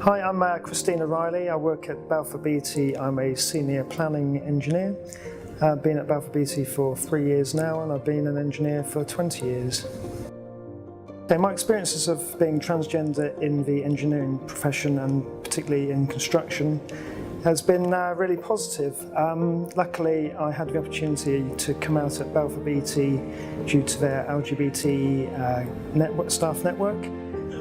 Hi, I'm Christina Riley. I work at Balfour Beatty. I'm a senior planning engineer. I've been at Balfour Beatty for 3 years now, and I've been an engineer for 20 years. Okay, my experiences of being transgender in the engineering profession, and particularly in construction, has been really positive. Luckily, I had the opportunity to come out at Balfour Beatty due to their LGBT staff network.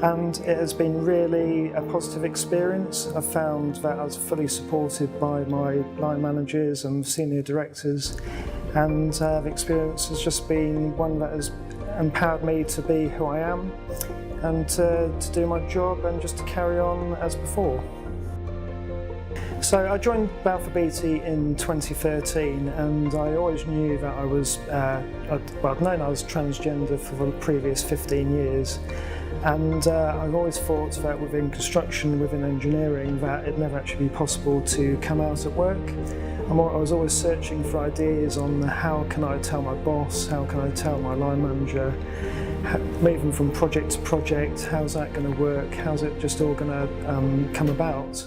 And it has been really a positive experience. I've found that I was fully supported by my line managers and senior directors, and the experience has just been one that has empowered me to be who I am and to do my job and just to carry on as before. So I joined Balfour Beatty in 2013, and I always knew that I was, I'd known I was transgender for the previous 15 years. And I've always thought that within construction, within engineering, that it'd never actually be possible to come out at work. I was always searching for ideas on how can I tell my boss, how can I tell my line manager, moving from project to project, how's that going to work, how's it just all going to come about.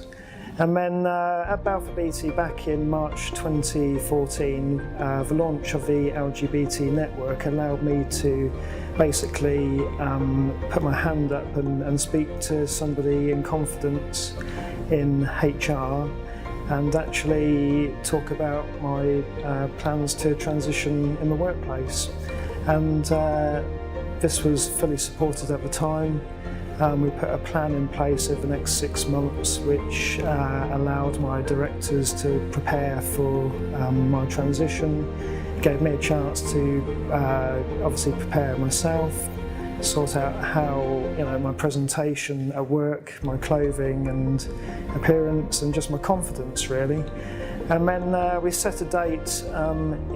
And then at Balfour Beatty back in March 2014, the launch of the LGBT network allowed me to basically put my hand up and speak to somebody in confidence in HR and actually talk about my plans to transition in the workplace. And this was fully supported at the time. We put a plan in place over the next 6 months, which allowed my directors to prepare for my transition, gave me a chance to obviously prepare myself, sort out how, my presentation at work, my clothing and appearance, and just my confidence really. And then we set a date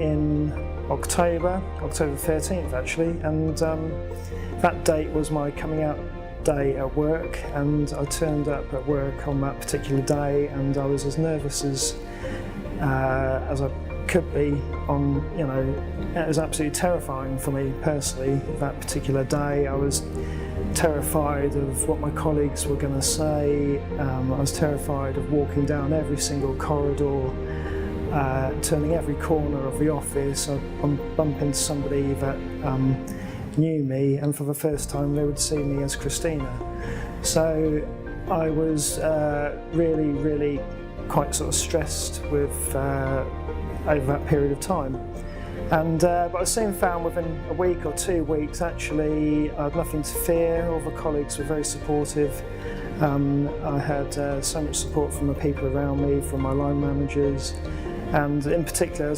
in October 13th actually, and that date was my coming out day at work, and I turned up at work on that particular day, and I was as nervous as I could be. It was absolutely terrifying for me personally that particular day. I was terrified of what my colleagues were going to say. I was terrified of walking down every single corridor, turning every corner of the office. I'd bump into somebody that knew me, and for the first time they would see me as Christina. So I was really quite sort of stressed with over that period of time. And but I soon found within a week or 2 weeks actually I had nothing to fear. All the colleagues were very supportive. I had so much support from the people around me, from my line managers. And in particular,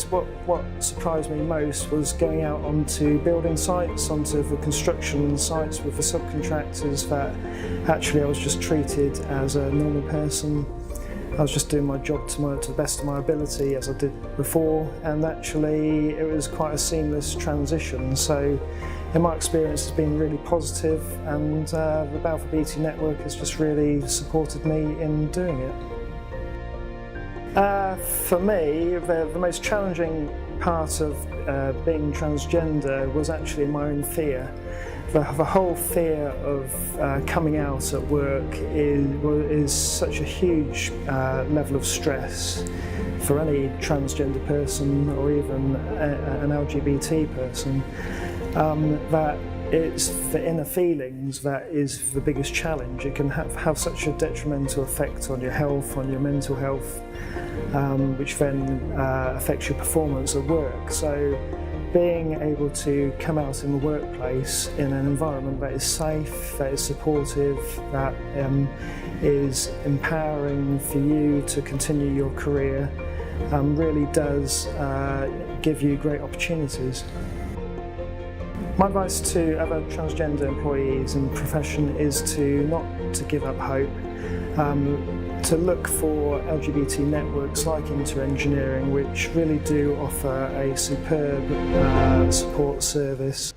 what surprised me most was going out onto building sites, onto the construction sites with the subcontractors, that actually I was just treated as a normal person. I was just doing my job to the best of my ability as I did before, and actually it was quite a seamless transition. So in my experience it's been really positive, and the Balfour Beatty network has just really supported me in doing it. For me, the most challenging part of being transgender was actually my own fear. The whole fear of coming out at work is such a huge level of stress for any transgender person or even an LGBT person, that it's the inner feelings that is the biggest challenge. It can have such a detrimental effect on your health, on your mental health, which then affects your performance at work. So being able to come out in the workplace in an environment that is safe, that is supportive, that is empowering for you to continue your career, really does give you great opportunities. My advice to other transgender employees in the profession is to not to give up hope, to look for LGBT networks like Inter-Engineering, which really do offer a superb support service.